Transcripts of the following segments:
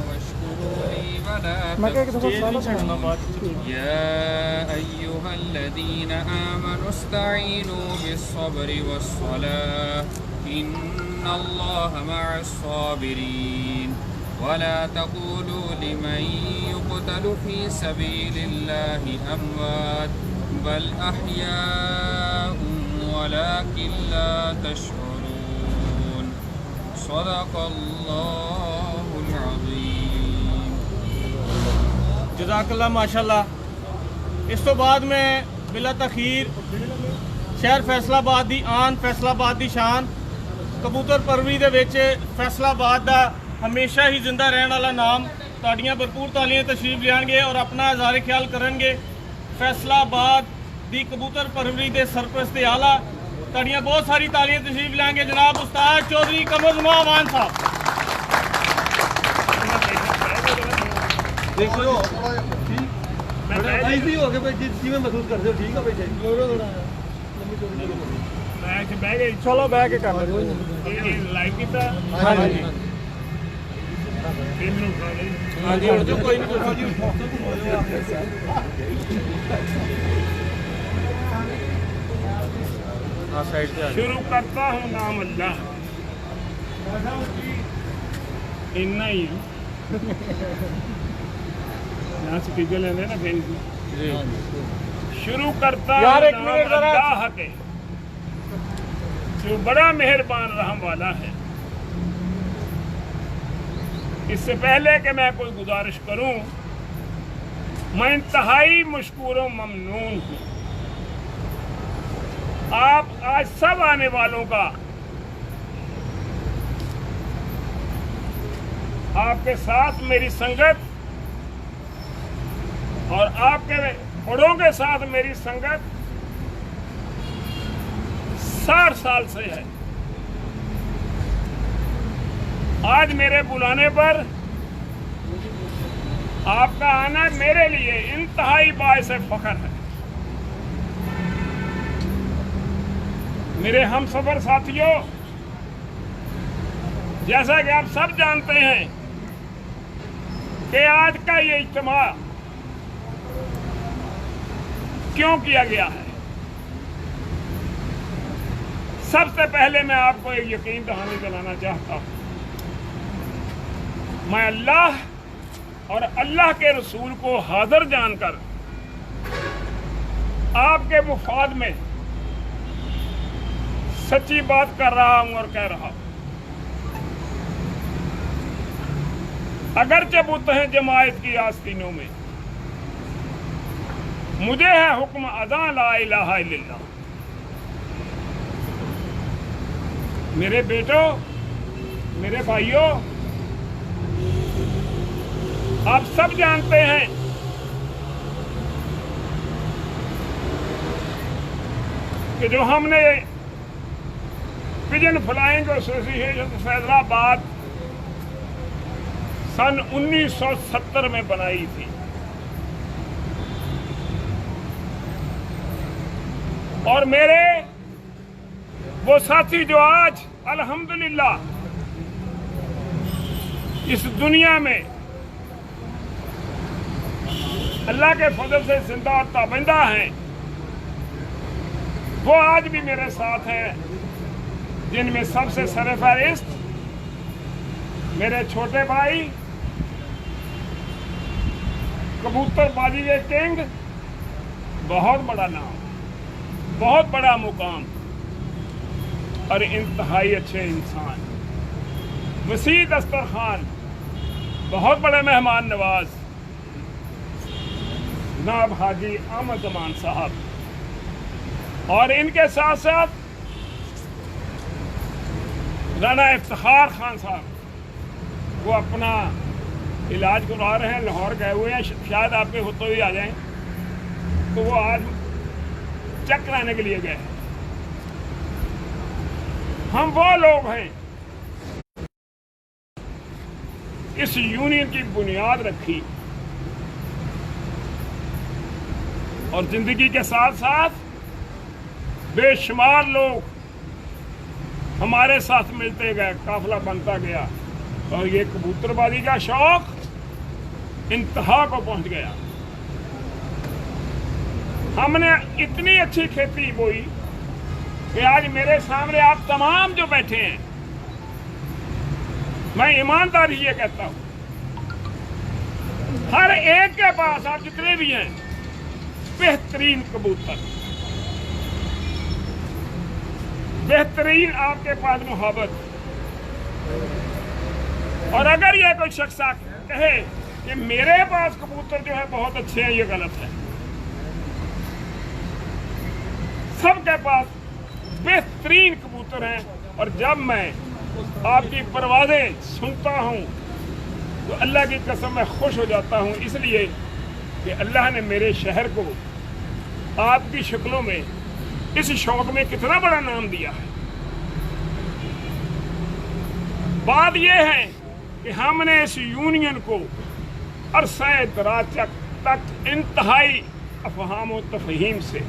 واشكروا لي ولا تكفرون يا أيها الذين آمنوا استعينوا بالصبر والصلاة إن الله مع الصابرين ولا تقولوا لمن يقتل في سبيل الله أموات بل أحياء ولكن لا تشعرون صدق الله العظيم। जज़ाकल्लाह माशाल्लाह। इस तो बाद में बिला तखीर शहर फैसलाबाद दी आन, फैसलाबाद दी शान, कबूतर परवरी दे विच फैसलाबाद दा हमेशा ही जिंदा रहने वाला नाम ताड़ियां भरपूर तालियां तशरीफ लियाएंगे और अपना इज़हार ख्याल करेंगे। फैसलाबाद दी कबूतर परवरी दे सरपरस्त आला ताड़ियां बहुत सारी तालियां तशरीफ लियाएंगे जनाब उस्ताद चौधरी कमर जुमा अमान साहब। देखो इजी हो गए भाई जिवें महसूस करते हो ठीक है भाई मैच बह गए चलो बह के कर लो लाइव कीता। हां जी हाँ जी जो कोई नहीं शुरू करता हूँ नाम अल्लाह इन्ना ही यहाँ से पिघल लेंगे ना फिर शुरू करता हूँ नाम अल्लाह के जो बड़ा मेहरबान रहम वाला है। इससे पहले कि मैं कोई गुजारिश करूं, मैं इंतहाई मशकूर व ममनून हूं आप आज सब आने वालों का, आपके साथ मेरी संगत और आपके बड़ों के साथ मेरी संगत 60 साल से है। आज मेरे बुलाने पर आपका आना मेरे लिए इंतहाई बाइस फख्र है। मेरे हम सफर साथियों, जैसा कि आप सब जानते हैं कि आज का ये इज्तिमा क्यों किया गया है। सबसे पहले मैं आपको एक यकीन दहानी दिलाना चाहता हूं, मैं अल्लाह और अल्लाह के रसूल को हाजिर जानकर आपके मुफाद में सच्ची बात कर रहा हूं और कह रहा हूं। अगरचे बुत हैं जमायत की आस्तीनों में, मुझे है हुक्म अदा ला इलाहा इल्लल्लाह। मेरे बेटों, मेरे भाइयों, आप सब जानते हैं कि जो हमने पिजन फ्लाइंग एसोसिएशन फैसलाबाद सन 1970 में बनाई थी और मेरे वो साथी जो आज अल्हम्दुलिल्लाह इस दुनिया में अल्लाह के फजल से जिंदा और ताबिंदा हैं, वो आज भी मेरे साथ हैं, जिनमें सबसे सरफहरिस्त मेरे छोटे भाई कबूतरबाजी के किंग, बहुत बड़ा नाम, बहुत बड़ा मुकाम और इंतहाई अच्छे इंसान वसी दस्तरखान, बहुत बड़े मेहमान नवाज जनाब हाजी अहमद जमान साहब, और इनके साथ साथ राना इफ्तिखार खान साहब, वो अपना इलाज करवा रहे हैं, लाहौर गए हुए हैं, शायद आपके होते हुए आ जाएं, तो वो आज चेक कराने के लिए गए हैं। हम वो लोग हैं इस यूनियन की बुनियाद रखी और जिंदगी के साथ साथ बेशुमार लोग हमारे साथ मिलते गए, काफिला बनता गया। और ये कबूतरबाजी का शौक इंतहा को पहुंच गया। हमने इतनी अच्छी खेती बोई कि आज मेरे सामने आप तमाम जो बैठे हैं, मैं ईमानदारी ये कहता हूं, हर एक के पास, आप जितने भी हैं, बेहतरीन कबूतर, बेहतरीन आपके पास मोहब्बत। और अगर ये कोई शख्स कहे कि मेरे पास कबूतर जो है बहुत अच्छे हैं, ये गलत है। सबके पास बेहतरीन कबूतर हैं। और जब मैं आपकी परवाज़ें सुनता हूं तो अल्लाह की कसम मैं खुश हो जाता हूं, इसलिए कि अल्लाह ने मेरे शहर को आपकी शक्लों में, इस शौक में कितना बड़ा नाम दिया है। बात यह है कि हमने इस यूनियन को अरसे दराज तक इंतहाई अफहाम व तफहीम से,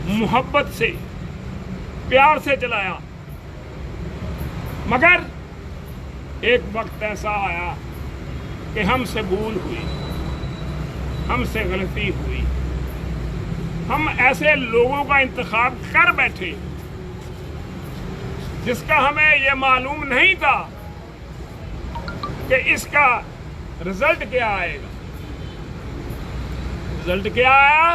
मोहब्बत से, प्यार से चलाया, मगर एक वक्त ऐसा आया कि हमसे भूल हुई, हमसे गलती हुई। हम ऐसे लोगों का इंतखाब कर बैठे जिसका हमें यह मालूम नहीं था कि इसका रिजल्ट क्या आएगा। रिजल्ट क्या आया?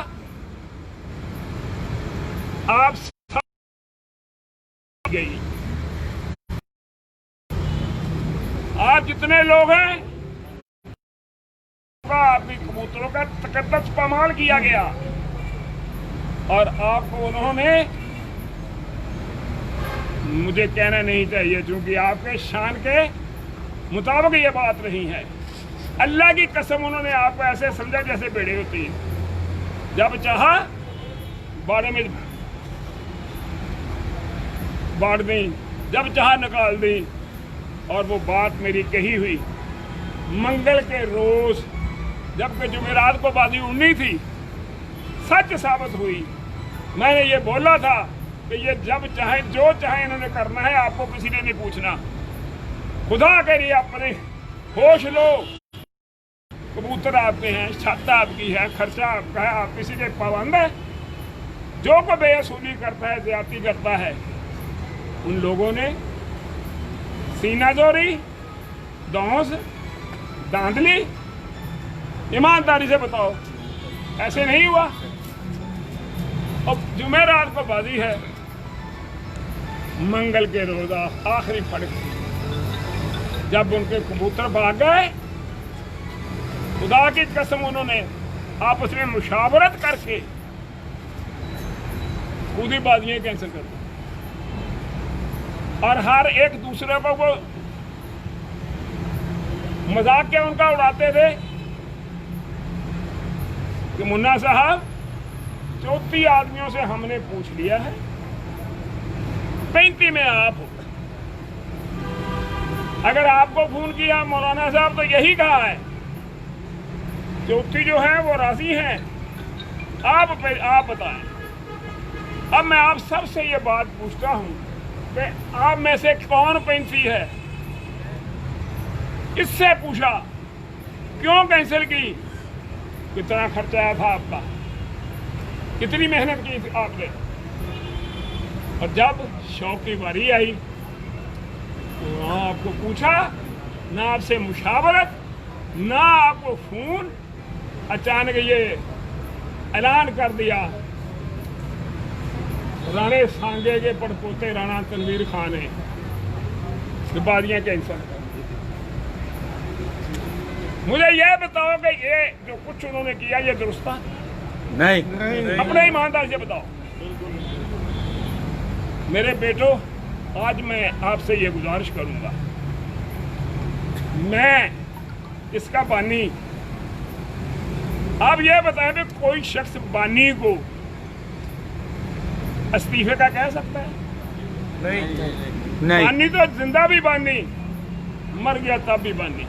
आप सब गई। आप जितने लोग हैं, आपकी कबूतरों का तकद्दस पामाल किया गया और आपको उन्होंने, मुझे कहना नहीं चाहिए क्योंकि आपके शान के मुताबिक ये बात नहीं है, अल्लाह की कसम उन्होंने आपको ऐसे समझा जैसे बेड़े होती है। जब चाहा बाड़े में बाढ़ दी, जब चाहा निकाल दी। और वो बात मेरी कही हुई मंगल के रोज, जबकि जुमेरात को बाजी उड़नी थी, सच साबित हुई। मैंने ये बोला था कि ये जब चाहे जो चाहे इन्होंने करना है, आपको किसी ने नहीं पूछना। खुदा के लिए अपने होश लो। कबूतर आपके हैं, छत आपकी है, खर्चा आपका है, आप किसी के पाबंद है। जो को बेअसूली करता है, ज्यादती करता है, उन लोगों ने सीना जोरी, दौस, धांधली। ईमानदारी से बताओ, ऐसे नहीं हुआ। अब जुमेरात को बाजी है, मंगल के रोजा आखिरी फड़क थी, जब उनके कबूतर भाग गए, खुदा की कसम उन्होंने आपस में मुशावरत करके खुदी बाजियां कैंसिल कर दी और हर एक दूसरे को वो मजाक क्या उनका उड़ाते थे कि मुन्ना साहब 34 आदमियों से हमने पूछ लिया है, 35 में आप हो। अगर आपको फोन किया मौलाना साहब तो यही कहा है, 34 जो है वो राजी हैं, आप बताएं। अब मैं आप सबसे ये बात पूछता हूं कि आप में से कौन 35 है? इससे पूछा क्यों कैंसिल की, कितना खर्चा आया था आपका, कितनी मेहनत की थी आपने। और जब शौक की बारी आई तो ना आपको पूछा, ना आपसे मुशावरत, ना आपको फोन, अचानक ये ऐलान कर दिया राणे सांगे के पड़पोते राणा तनवीर खान ने बाजियां कैंसिल। मुझे यह बताओ कि ये जो कुछ उन्होंने किया ये दुरुस्त था? नहीं। अपने ईमानदार से बताओ। मेरे बेटो, आज मैं आपसे ये गुजारिश करूंगा, मैं इसका बानी, आप ये बताएं कि कोई शख्स बानी को इस्तीफे का कह सकता है? नहीं। बानी तो जिंदा भी बानी, मर गया तब भी बानी।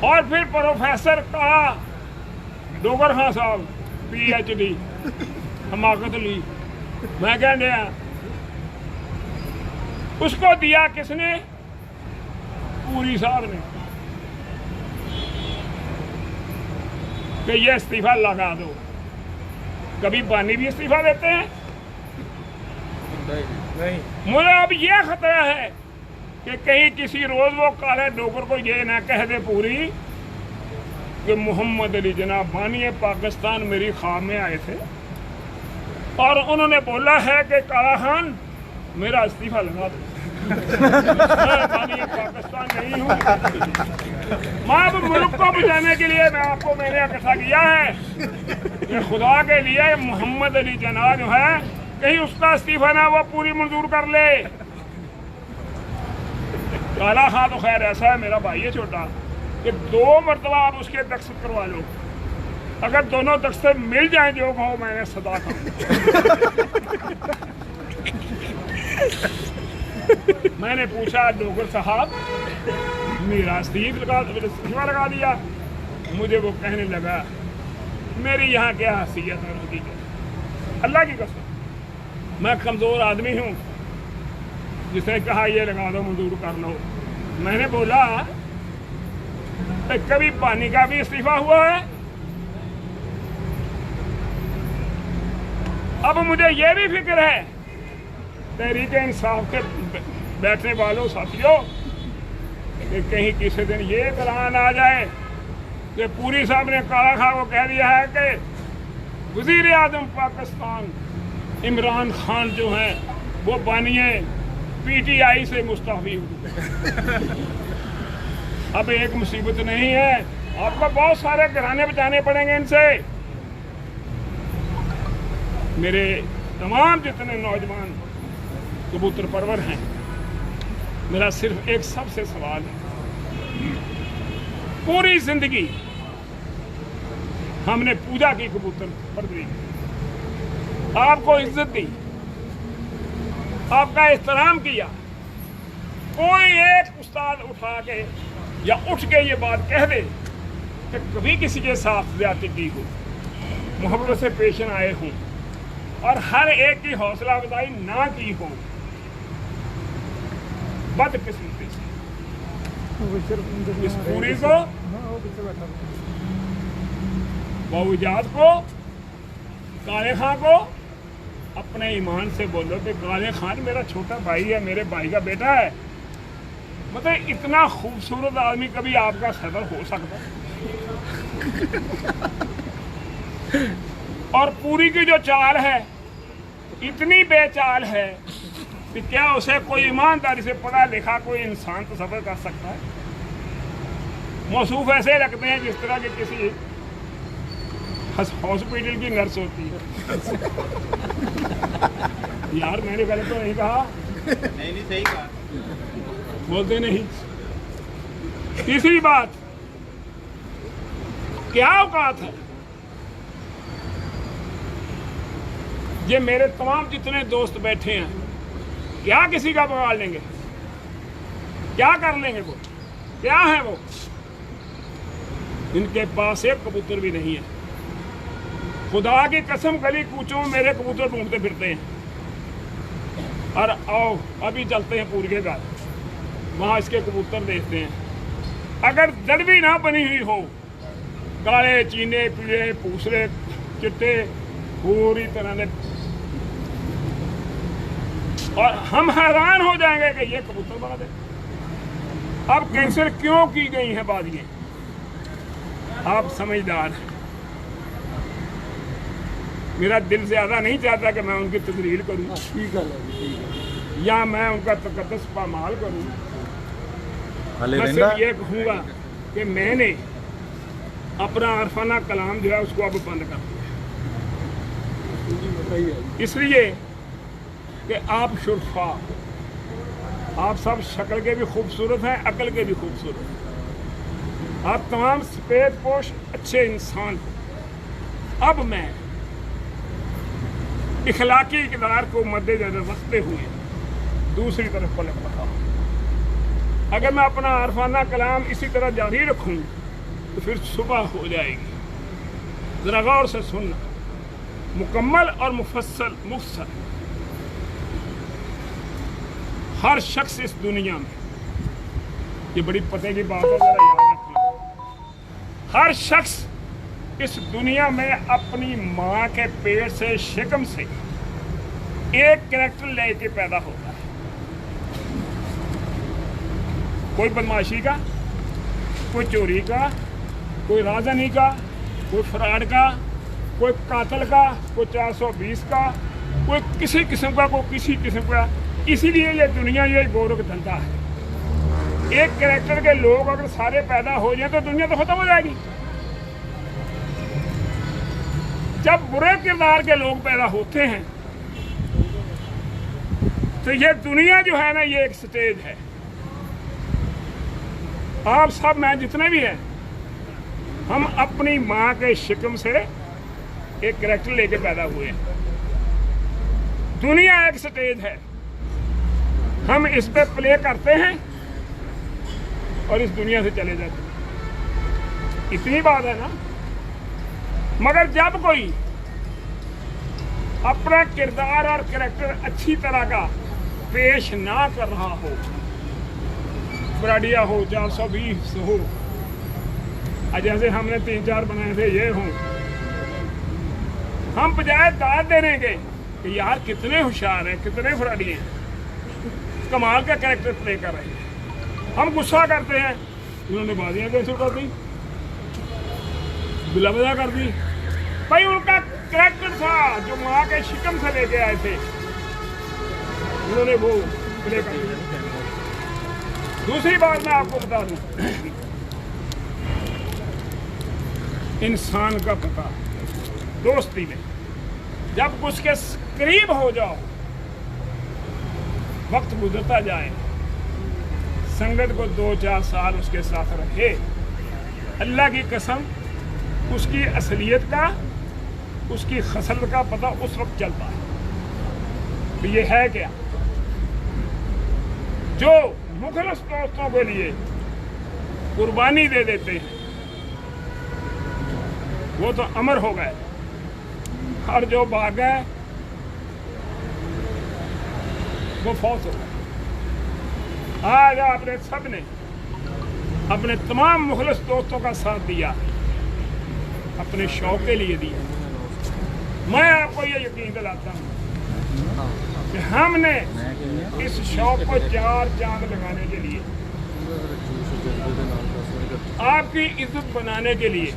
और फिर प्रोफेसर का डोगर खान साहब PhD हमाकत ली, मैं कह दिया उसको दिया किसने? पूरी साहब ने कि ये इस्तीफा लगा दो। कभी बानी भी इस्तीफा देते हैं? नहीं। मुझे अब ये खतरा है कि कहीं किसी रोज वो काले डोगर को ये ना कह दे पूरी कि मोहम्मद अली जनाब बानी पाकिस्तान मेरी ख्वाब में आए थे और उन्होंने बोला है कि काला खान मेरा इस्तीफा लगा दो। मैं बानी पाकिस्तान नहीं हूँ। मैं अब मुल्क को बचाने के लिए मैंने इकट्ठा किया है कि खुदा के लिए मोहम्मद अली जनाब जो है कहीं उसका इस्तीफा ना वो पूरी मंजूर कर ले। काला खां तो खैर ऐसा है, मेरा भाई है छोटा, कि 2 मरतबा आप उसके दस्तखत करवा लो। अगर दोनों दस्तखत मिल जाए जो कहो मैंने सदा कहा। मैंने पूछा डोगर साहब मेरा इस्तीफा लगा दिया। मुझे वो कहने लगा मेरी यहाँ क्या हैसियत है मोदी के, अल्लाह की कसम मैं कमज़ोर आदमी हूँ। जिसने कहा ये लगा दो मंजूर कर लो। मैंने बोला कभी पानी का भी इस्तीफा हुआ है? अब मुझे ये भी फिक्र है तहरीक इंसाफ के बैठने वालों साथियों कि कहीं किसी दिन ये ऐलान आ जाए कि पूरी साहब ने काला खां को कह दिया है कि वजीर आजम पाकिस्तान इमरान खान जो हैं वो बानिए PTI से मुस्तफी हुए। अब एक मुसीबत नहीं है, आपको बहुत सारे घराने बचाने पड़ेंगे इनसे। मेरे तमाम जितने नौजवान कबूतर परवर हैं, मेरा सिर्फ एक सबसे सवाल है, पूरी जिंदगी हमने पूजा की कबूतर परवरी, आपको इज्जत दी, आपका एहतराम किया, कोई एक उस्ताद उठा के या उठ के ये बात कह दे कि कभी किसी के साथ ज्यादती की हो, मोहब्बत से पेश आए हों और हर एक की हौसला अफजाई ना की हो, बदकिस्मती से इस पूरी को बावजाद को काले खां को अपने ईमान से बोलो कि काले खान मेरा छोटा भाई है, मेरे भाई का बेटा है। मतलब इतना खूबसूरत आदमी कभी आपका सदर हो सकता है? और पूरी की जो चाल है इतनी बेचाल है कि क्या उसे कोई ईमानदारी से पढ़ा लिखा कोई इंसान तसव्वुर कर सकता है? मौसूफ ऐसे रखते हैं जिस तरह के किसी हॉस्पिटल की नर्स होती है। यार मैंने गलत तो नहीं कहा? नहीं सही कहा। बोलते नहीं। तीसरी बात, क्या औकात है ये मेरे तमाम जितने दोस्त बैठे हैं, क्या किसी का बिगाड़ लेंगे? क्या कर लेंगे? वो क्या है? वो इनके पास एक कबूतर भी नहीं है। खुदा की कसम गली कूचों में मेरे कबूतर ढूंढते फिरते हैं। और आओ अभी चलते हैं पूरी के घर, वहाँ इसके कबूतर देखते हैं। अगर दड़वी ना बनी हुई हो, काले चीने पीले पूसरे चिट्टे पूरी तरह से, और हम हैरान हो जाएंगे कि ये कबूतर बना दे। अब कैंसिल क्यों की गई हैं बाजियां? आप समझदार हैं। मेरा दिल ज्यादा नहीं चाहता कि मैं उनकी तकरीर करूं या मैं उनका तकद्दुस पामाल करूं। मैं सिर्फ ये कहूँगा कि मैंने अपना अरफाना कलाम जो है उसको अब बंद कर दिया, इसलिए कि आप शुरफा, आप सब शक्ल के भी खूबसूरत हैं, अकल के भी खूबसूरत हैं, आप तमाम सफेद पोश अच्छे इंसान। अब मैं इखलाकी इक़दार को मद्देनजर रखते हुए दूसरी तरफ पलट रहा हूँ। अगर मैं अपना अरफाना कलाम इसी तरह जारी रखूँ तो फिर सुबह हो जाएगी। ज़रा गौर से सुनना, मुकम्मल और मुफस्सल मुख्तसर। हर शख्स इस दुनिया में ये बड़ी पते की बात है, जरा याद रखना। हर शख्स इस दुनिया में अपनी माँ के पेट से, शिकम से एक कैरेक्टर लेके पैदा होता है। कोई बदमाशी का, कोई चोरी का, कोई राजनी का, कोई फ्रॉड का, कोई कातल का, कोई 420 का, कोई किसी किस्म का, कोई किसी किस्म का। इसीलिए ये दुनिया ये गोरख धंधा है। एक कैरेक्टर के लोग अगर सारे पैदा हो जाए तो दुनिया तो खत्म हो जाएगी। जब बुरे किरदार के लोग पैदा होते हैं तो ये दुनिया जो है ना, ये एक स्टेज है। आप सब, मैं जितने भी हैं, हम अपनी माँ के शिकम से एक कैरेक्टर लेके पैदा हुए हैं। दुनिया एक स्टेज है, हम इस पे प्ले करते हैं और इस दुनिया से चले जाते हैं। इतनी बात है ना। मगर जब कोई अपना किरदार और कैरेक्टर अच्छी तरह का पेश ना कर रहा हो, ब्राडिया हो, 420 हो, जैसे हमने 3-4 बनाए थे, ये हों, हम बजाय दाद देने के कि यार कितने होशियार हैं, कितने फ्राडी हैं, कमाल का कैरेक्टर प्ले कर रहे हैं, हम गुस्सा करते हैं, उन्होंने बाजियां कैंसिल कर दी, बिलावजा कर दी। भाई उनका कैरेक्टर था जो माँ के शिकम से लेके आए थे, उन्होंने वो प्ले कर दिया। दूसरी बात मैं आपको बता दूं, इंसान का पता दोस्ती में जब उसके करीब हो जाओ, वक्त गुजरता जाए, संगत को 2-4 साल उसके साथ रहे, अल्लाह की कसम उसकी असलियत का, उसकी खसलत का पता उस वक्त चलता है। तो ये है क्या, जो मुखलस दोस्तों के लिए कुर्बानी दे देते हैं वो तो अमर हो गए, और जो भाग गए वो फौत हो गए। आज आपने सब ने अपने तमाम मुखलस दोस्तों का साथ दिया, अपने शौक के लिए दिया। मैं आपको ये यकीन दिलाता हूँ कि हमने इस शौक को 4 चांद लगाने के लिए, आपकी इज्जत बनाने के लिए,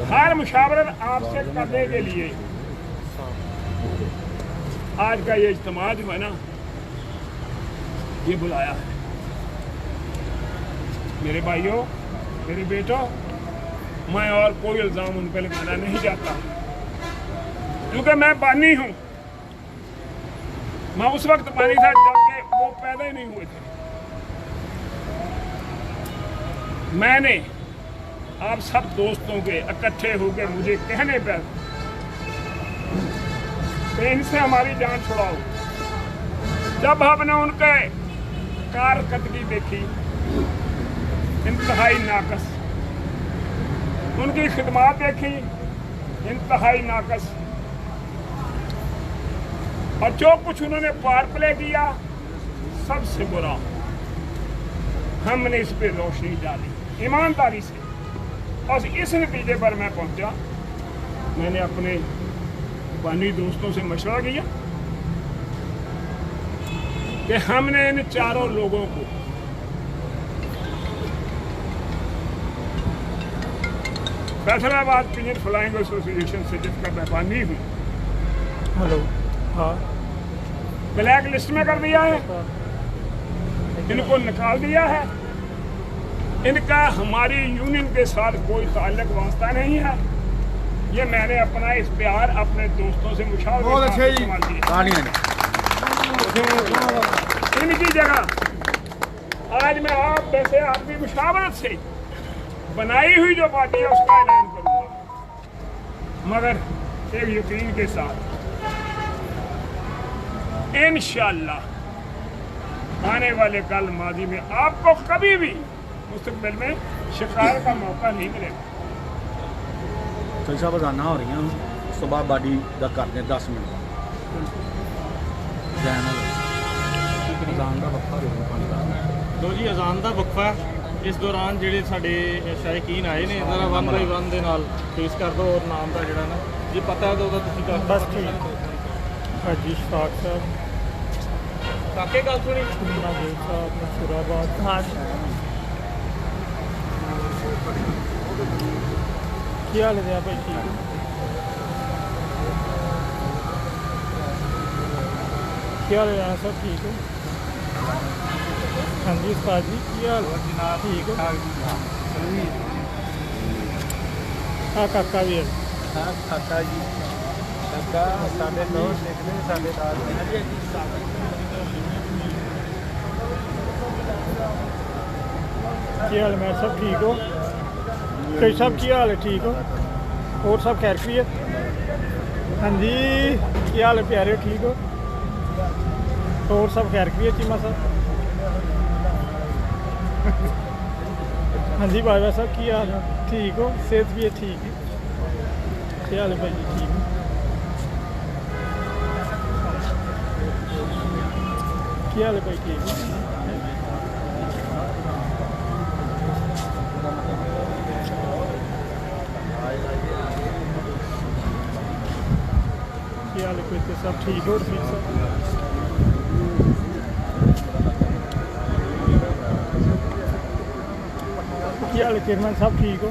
हर मुशावरत आपसे करने के लिए आज का ये इज्तिमा जो है ना, ये बुलाया है। मेरे भाइयों, मेरे बेटों, मैं और कोई इल्ज़ाम उन पर लगाना नहीं चाहता, क्योंकि मैं बानी हूँ। मैं उस वक्त बानी था जबकि वो पैदा ही नहीं हुए थे। मैंने आप सब दोस्तों के इकट्ठे होकर मुझे कहने पर इनसे हमारी जान छुड़ाओ, जब हमने उनके कारकर्दगी देखी इंतहाई नाकस, उनकी खिदमत देखी इंतहाई नाकस, और जो कुछ उन्होंने पार प्ले किया सबसे बुरा, हमने इस पे रोशनी डाली ईमानदारी से, और इस नतीजे पर मैं पहुंचा। मैंने अपने बानी दोस्तों से मशवरा किया कि हमने इन चारों लोगों को फैसलाबाद पिजन फ्लाइंग एसोसिएशन से, जिसका मैं बानी हूँ, हेलो, हाँ, ब्लैक लिस्ट में कर दिया है, इनको निकाल दिया है। इनका हमारी यूनियन के साथ कोई ताल्लुक वास्ता नहीं है। ये मैंने अपना इस प्यार अपने दोस्तों से मुशावरे से इस्तेमाल किया। इनकी जगह आज मैं आप जैसे आपकी मुशावरत से बनाई हुई जो पार्टी है उसका ऐलान करूंगा, मगर एक यकीन के साथ इंशाअल्लाह आने वाले कल माजी में आपको कभी भी मुस्तकबिल में शिकायत का मौका नहीं मिलेगा। तो साहब अजाना हो रही हैं, उस तो बाद बाडी का करते 10 मिनट जैन अजान का वक्त ਲੋ ਜੀ ਅਜ਼ਾਨ ਦਾ ਵਕਫਾ ਇਸ ਦੌਰਾਨ ਜਿਹੜੇ ਸਾਡੇ ਸ਼ਾਇਕੀਨ ਆਏ ਨੇ ਜ਼ਰਾ 1 ਬਾਈ 1 ਦੇ ਨਾਲ ਫੇਸ ਕਰ ਦਿਓ ਔਰ ਨਾਮ ਦਾ ਜਿਹੜਾ ਨਾ ਜੇ ਪਤਾ ਹੈ ਤਾਂ ਉਹਦਾ ਤੁਸੀਂ ਕਰ ਬਸ ਠੀਕ ਹਾਜੀ ਸ਼ਾਕ ਸਾਹਿਬ ਕਾਕੇ ਗੱਲ ਸੁਣੀ ਨਾਜ਼ਰ ਸਾਹਿਬ ਮਸੂਰਾਬਾਦ ਹਾਂ ਕੀ ਹਾਲ ਹੈ ਭਾਈ ਠੀਕ ਕੀ ਹਾਲ ਹੈ ਸਭ ਠੀਕ ਹੈ हाँ जी उस्ताद जी की हाल ठीक है हाँ काका भी है हाँ काका जी काका साढ़े 9 निकले 10:30 की हाल मैं सब ठीक हो कई सब की हाल है ठीक हो और सब खैरियत हाँ जी की हाल है प्यारे ठीक हो और सब खैरियत चीमा साहब हाँ जी भाई साहब की हाल है ठीक हो सेहत भी है ठीक है क्या हाल है भाई जी ठीक है क्या हाल है भाई ठीक है क्या हाल है कोई तो सब ठीक हो ठीक सब क्या हाल है किरमन साहब ठीक हो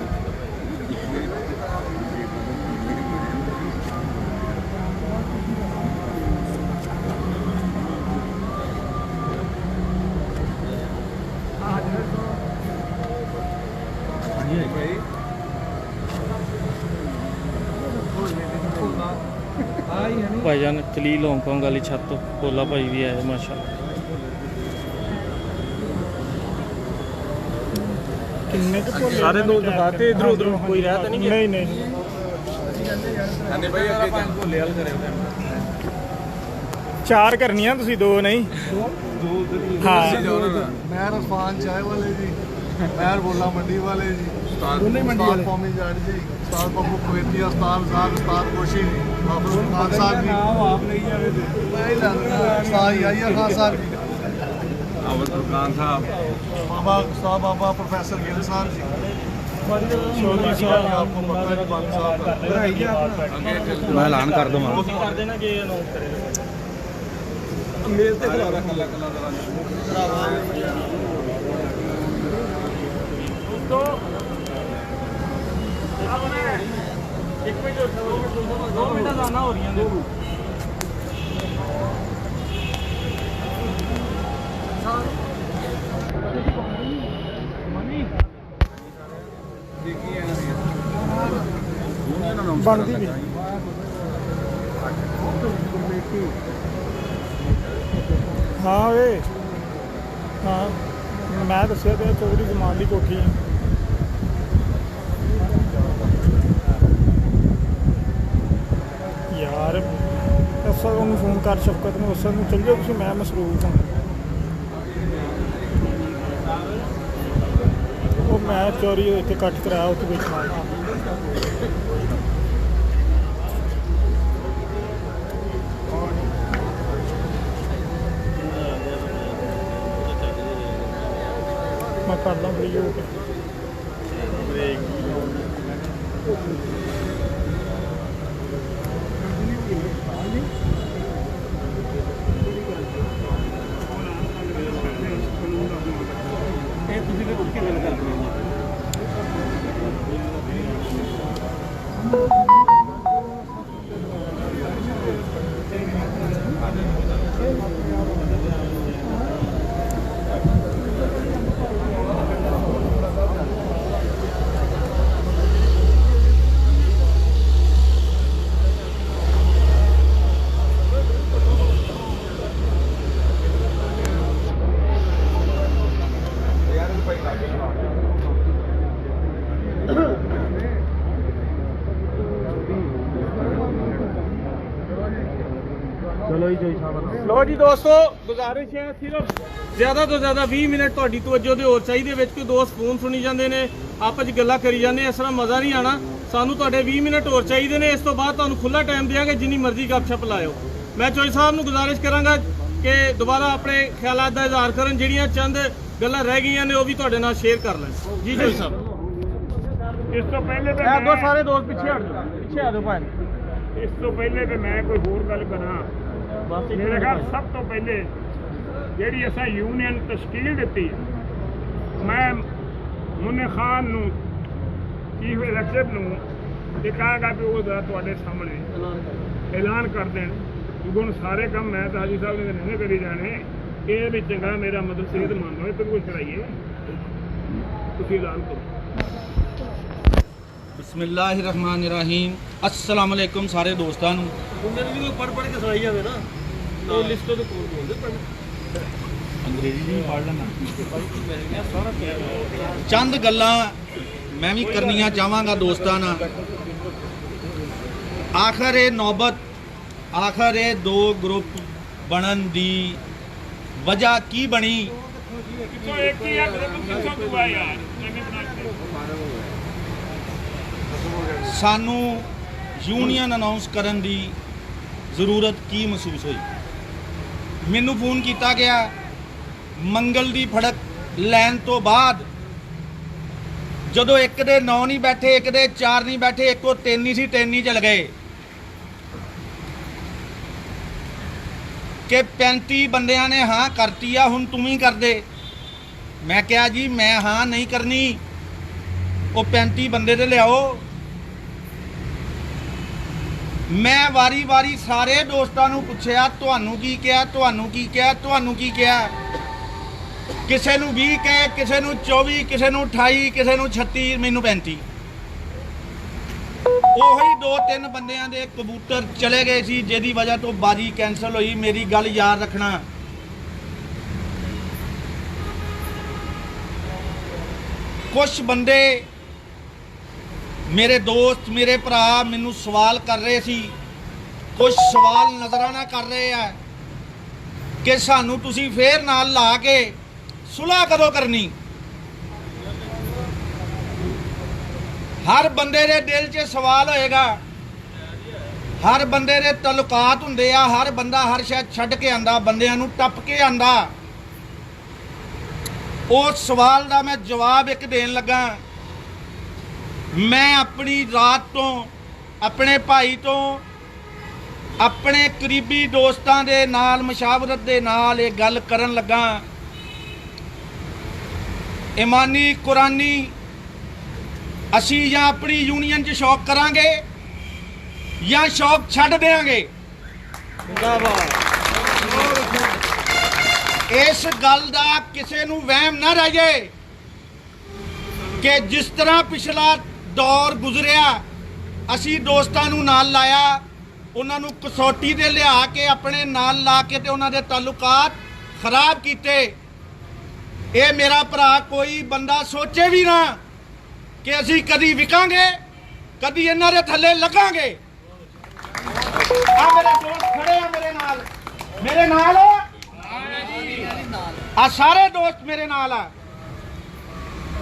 भाईजान चलील हांगकांग वाली छत तो भोला भाई भी आए माशाल्लाह सारे लोग दिखाते इधर उधर कोई रहता नहीं नहीं चार करनियां तुसी दो नहीं हाँ मैं रफान चाय वाले जी मैं बोला मंडी वाले जी उस्ताद कौमी जाट जी उस्ताद बब्बू कुवैती उस्ताद साहब उस्ताद कोशी बाबू खान साहब जी आप नहीं जावे मैं उस्ताद याहिया खान साहब जी अवध खान साहब बाबा प्रोफेसर गिल साहब जी आपको पता है बाबू साहब मैं ऐलान कर दूंगा कर देना कि अनाउंस करेगा मेल ते करा रहा कल्ला कल्ला तो अब मैं एक मिनट 2 मिनट जाना हो रही है बनती भी हाँ वे हाँ मैं दसिया तो चौधरी जमान की कोठी यार असल उन्होंने फोन कर शफकत ने उस चल जाओ तुम मैं मसरूफ हाँ वो मैं चोरी इतने कट कराया उत्थे बैठा मैं करना फ्री हो गया लो जी दोस्तों गुजारिश है सिर्फ ज़्यादा तो ज़्यादा 20 मिनट ਤੁਹਾਡੀ ਤਵੱਜੋ ਦੇ ਹੋਰ ਚਾਹੀਦੇ ਵਿੱਚ ਕੋਈ ਦੋਸਤ ਫੋਨ ਸੁਣੀ ਜਾਂਦੇ ਨੇ ਆਪਸ ਵਿੱਚ ਗੱਲਾਂ ਕਰੀ ਜਾਂਦੇ ਇਸ ਤਰ੍ਹਾਂ ਮਜ਼ਾ ਨਹੀਂ ਆਣਾ ਸਾਨੂੰ ਤੁਹਾਡੇ 20 ਮਿੰਟ ਹੋਰ ਚਾਹੀਦੇ ਨੇ ਇਸ ਤੋਂ ਬਾਅਦ ਤੁਹਾਨੂੰ ਖੁੱਲਾ ਟਾਈਮ ਦਿਆਂਗੇ ਜਿੰਨੀ ਮਰਜ਼ੀ ਗੱਪਸ਼ਪ ਲਾਇਓ ਮੈਂ ਚੋਈ ਸਾਹਿਬ ਨੂੰ ਗੁਜ਼ਾਰਿਸ਼ ਕਰਾਂਗਾ ਕਿ ਦੁਬਾਰਾ ਆਪਣੇ ਖਿਆਲਾਤ ਦਾ ਇਜ਼ਹਾਰ ਕਰਨ ਜਿਹੜੀਆਂ ਚੰਦ ਗੱਲਾਂ ਰਹਿ ਗਈਆਂ ਨੇ ਉਹ ਵੀ ਤੁਹਾਡੇ ਨਾਲ ਸ਼ੇਅਰ ਕਰ ਲੈ ਜੀ ਜੀ ਸਾਹਿਬ। ਇਸ ਤੋਂ ਪਹਿਲੇ ਤੇ ਇਹ ਅੱਗੋਂ ਮੈਂ- ਸਾਰੇ ਦੋਸਤ ਪਿੱਛੇ ਹਟ ਜਾਓ, ਪਿੱਛੇ ਆ ਜਾਓ ਭਾਈ। ਇਸ ਤੋਂ ਪਹਿਲੇ ਤੇ ਮੈਂ ਕੋਈ ਹੋਰ ਗੱਲ ਕਰਾਂ। ਬਸ ਮੇਰੇ ਖਿਆਲ ਸਭ ਤੋਂ ਪਹਿਲੇ ਜਿਹੜੀ ਅਸਾਂ ਯੂਨੀਅਨ ਤਸ਼ਕੀਲ ਦਿੱਤੀ ਹੈ, ਮੈਂ ਮੁੰਨੇ ਖਾਨ ਨੂੰ ਚੀਫ ਐਗਜ਼ੈਕਟਿਵ ਨੂੰ ਇਹ ਕਹਾਂਗਾ ਕਿ ਉਹ ਜ਼ਰਾ ਤੁਹਾਡੇ ਸਾਹਮਣੇ ਐਲਾਨ ਕਰ ਦੇਣ ਕਿ ਹੁਣ ਸਾਰੇ ਕੰਮ ਮੈਂ ਤਾਂ ਹਾਜੀ ਸਾਹਿਬ ਨੇ ਨਹੀਂ ਕਰੀ ਜਾਣੇ। ਇਹ ਵੀ ਚੰਗਾ ਮੇਰਾ ਮਦਦ ਸਿਹਤਮੰਦ ਹੋਏ ਤੇ ਕੁਝ ਕਰਾਈਏ, ਤੁਸੀਂ ਐਲਾਨ ਕਰੋ। ਬਿਸਮਿਲ੍ਲਾਹਿਰਰਹਿਮਾਨਿਰਰਹੀਮ। अस्सलाम वालेकुम सारे दोस्तों ਨੂੰ। ਉਹਨਾਂ ਨੂੰ ਵੀ ਪੜ੍ਹ ਕੇ ਸੁਣਾਈ ਜਾਵੇ ਨਾ, ਉਹ ਲਿਸਟ ਤੋਂ ਕੋਲ ਬੋਲਦੇ ਪੜ੍ਹ ਅੰਗਰੇਜ਼ੀ ਵੀ ਪੜ੍ਹ ਲੈਣਾ। ਚੰਦ ਗੱਲਾਂ ਮੈਂ ਵੀ ਕਰਨੀਆਂ ਚਾਹਾਂਗਾ ਦੋਸਤਾਂ ਨਾਲ। ਆਖਰ ਇਹ ਨੌਬਤ, ਆਖਰ ਇਹ ਦੋ ਗਰੁੱਪ ਬਣਨ ਦੀ ਵਜ੍ਹਾ ਕੀ ਬਣੀ? ਕਿਥੋਂ ਇੱਕ ਹੀ ਆ ਕਿਥੋਂ ਦੁਆ ਯਾਰ ਐਵੇਂ ਬਣਾ ਕੇ ਸਾਨੂੰ ਯੂਨੀਅਨ ਅਨਾਉਂਸ ਕਰਨ ਦੀ ਜ਼ਰੂਰਤ ਕੀ ਮਹਿਸੂਸ ਹੋਈ? ਮੈਨੂੰ ਫੋਨ ਕੀਤਾ ਗਿਆ ਮੰਗਲ ਦੀ ਫੜਕ ਲੈਣ ਤੋਂ ਬਾਅਦ, ਜਦੋਂ ਇੱਕ ਦੇ 9 ਨਹੀਂ ਬੈਠੇ, ਇੱਕ ਦੇ 4 ਨਹੀਂ ਬੈਠੇ, ਇੱਕੋ 3 ਹੀ ਸੀ, 3 ਹੀ ਚਲ ਗਏ ਕਿ 35 ਬੰਦਿਆਂ ਨੇ ਹਾਂ ਕਰਤੀ ਆ, ਹੁਣ ਤੂੰ ਵੀ ਕਰ ਦੇ। ਮੈਂ ਕਿਹਾ ਜੀ ਮੈਂ ਹਾਂ ਨਹੀਂ ਕਰਨੀ, ਉਹ 35 ਬੰਦੇ ਤੇ ਲਿਆਓ। ਮੈਂ ਵਾਰੀ-ਵਾਰੀ ਸਾਰੇ ਦੋਸਤਾਂ ਨੂੰ ਪੁੱਛਿਆ ਤੁਹਾਨੂੰ ਕੀ ਕਿਹਾ, ਤੁਹਾਨੂੰ ਕੀ ਕਿਹਾ, ਤੁਹਾਨੂੰ ਕੀ ਕਿਹਾ। ਕਿਸੇ ਨੂੰ 20 ਕਹੇ, ਕਿਸੇ ਨੂੰ 24, ਕਿਸੇ ਨੂੰ 28, ਕਿਸੇ ਨੂੰ 36, ਮੈਨੂੰ 35। ਉਹੀ 2-3 ਬੰਦਿਆਂ ਦੇ ਕਬੂਤਰ ਚਲੇ ਗਏ ਸੀ ਜਿਹਦੀ ਵਜ੍ਹਾ ਤੋਂ ਬਾਜੀ ਕੈਂਸਲ ਹੋਈ। ਮੇਰੀ ਗੱਲ ਯਾਦ ਰੱਖਣਾ। ਕੁਝ ਬੰਦੇ ਮੇਰੇ ਦੋਸਤ, ਮੇਰੇ ਭਰਾ ਮੈਨੂੰ ਸਵਾਲ ਕਰ ਰਹੇ ਸੀ, ਕੁਝ ਸਵਾਲ ਨਜ਼ਰਾਨਾ ਕਰ ਰਹੇ ਆ ਕਿ ਸਾਨੂੰ ਤੁਸੀਂ ਫੇਰ ਨਾਲ ਲਾ ਕੇ ਸੁਲ੍ਹਾ ਕਦੋਂ ਕਰਨੀ। ਹਰ ਬੰਦੇ ਦੇ ਦਿਲ 'ਚ ਸਵਾਲ ਹੋਏਗਾ, ਹਰ ਬੰਦੇ ਦੇ ਤਾਲੁਕਾਤ ਹੁੰਦੇ ਆ, ਹਰ ਬੰਦਾ ਹਰ ਸ਼ਾਇਦ ਛੱਡ ਕੇ ਆਂਦਾ, ਬੰਦਿਆਂ ਨੂੰ ਟੱਪ ਕੇ ਆਂਦਾ। ਉਸ ਸਵਾਲ ਦਾ ਮੈਂ ਜਵਾਬ ਇੱਕ ਦੇਣ ਲੱਗਾ। ਮੈਂ ਆਪਣੀ ਰਾਤ ਤੋਂ, ਆਪਣੇ ਭਾਈ ਤੋਂ, ਆਪਣੇ ਕਰੀਬੀ ਦੋਸਤਾਂ ਦੇ ਨਾਲ ਮਸ਼ਾਵਰਤ ਦੇ ਨਾਲ ਇਹ ਗੱਲ ਕਰਨ ਲੱਗਾ। ਇਮਾਨੀ ਕੁਰਾਨੀ ਅਸੀਂ ਜਾਂ ਆਪਣੀ ਯੂਨੀਅਨ 'ਚ ਸ਼ੌਕ ਕਰਾਂਗੇ ਜਾਂ ਸ਼ੌਕ ਛੱਡ ਦੇਵਾਂਗੇ। ਇਸ ਗੱਲ ਦਾ ਕਿਸੇ ਨੂੰ ਵਹਿਮ ਨਾ ਰਹਿ ਜਾਏ ਕਿ ਜਿਸ ਤਰ੍ਹਾਂ ਪਿਛਲਾ ਦੌਰ ਗੁਜ਼ਰਿਆ, ਅਸੀਂ ਦੋਸਤਾਂ ਨੂੰ ਨਾਲ ਲਾਇਆ, ਉਹਨਾਂ ਨੂੰ ਕਸੌਟੀ ਤੇ ਲਿਆ ਕੇ ਆਪਣੇ ਨਾਲ ਲਾ ਕੇ ਤੇ ਉਹਨਾਂ ਦੇ ਤਾਲੁਕਾਤ ਖਰਾਬ ਕੀਤੇ। ਇਹ ਮੇਰਾ ਭਰਾ ਕੋਈ ਬੰਦਾ ਸੋਚੇ ਵੀ ਨਾ ਕਿ ਅਸੀਂ ਕਦੀ ਵਿਕਾਂਗੇ, ਕਦੀ ਇਹਨਾਂ ਦੇ ਥੱਲੇ ਲੱਗਾਂਗੇ। ਆ ਮੇਰੇ ਦੋਸਤ ਖੜੇ ਆ ਮੇਰੇ ਨਾਲ ਆ ਸਾਰੇ ਦੋਸਤ ਮੇਰੇ ਨਾਲ ਆ।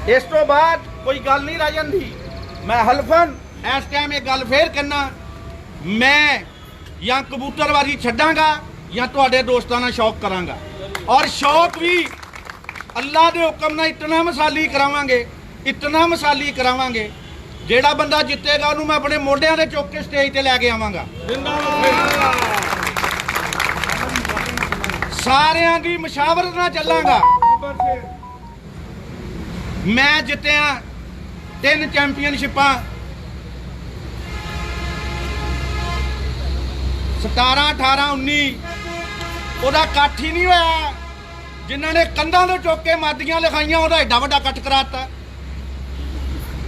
ਇਸ ਤੋਂ ਬਾਅਦ ਕੋਈ ਗੱਲ ਨਹੀਂ ਰਹਿ ਜਾਂਦੀ। ਮੈਂ ਹਲਫਨ ਇਸ ਟਾਈਮ ਇਹ ਗੱਲ ਫੇਰ ਕਰਨਾ, ਮੈਂ ਜਾਂ ਕਬੂਤਰਬਾਜ਼ੀ ਛੱਡਾਂਗਾ ਜਾਂ ਤੁਹਾਡੇ ਦੋਸਤਾਂ ਨਾਲ ਸ਼ੌਕ ਕਰਾਂਗਾ। ਔਰ ਸ਼ੌਕ ਵੀ ਅੱਲਾ ਦੇ ਹੁਕਮ ਨਾਲ ਇਤਨਾ ਮਸਾਲੀ ਕਰਾਵਾਂਗੇ, ਇਤਨਾ ਮਸਾਲੀ ਕਰਾਵਾਂਗੇ, ਜਿਹੜਾ ਬੰਦਾ ਜਿੱਤੇਗਾ ਉਹਨੂੰ ਮੈਂ ਆਪਣੇ ਮੋਢਿਆਂ ਤੇ ਚੁੱਕ ਕੇ ਸਟੇਜ ਤੇ ਲੈ ਕੇ ਆਵਾਂਗਾ। ਸਾਰਿਆਂ ਦੀ ਮਸ਼ਾਵਰਤ ਨਾਲ ਚੱਲਾਂਗਾ। ਮੈਂ ਜਿੱਤਿਆ 3 ਚੈਂਪੀਅਨਸ਼ਿਪਾਂ, 17, 18, 19 ਉਹਦਾ ਇਕੱਠ ਹੀ ਨਹੀਂ ਹੋਇਆ। ਜਿਨ੍ਹਾਂ ਨੇ ਕੰਧਾਂ ਤੋਂ ਚੁੱਕ ਕੇ ਮਾਦੀਆਂ ਲਿਖਾਈਆਂ ਉਹਦਾ ਐਡਾ ਵੱਡਾ ਇਕੱਠ ਕਰਾਤਾ।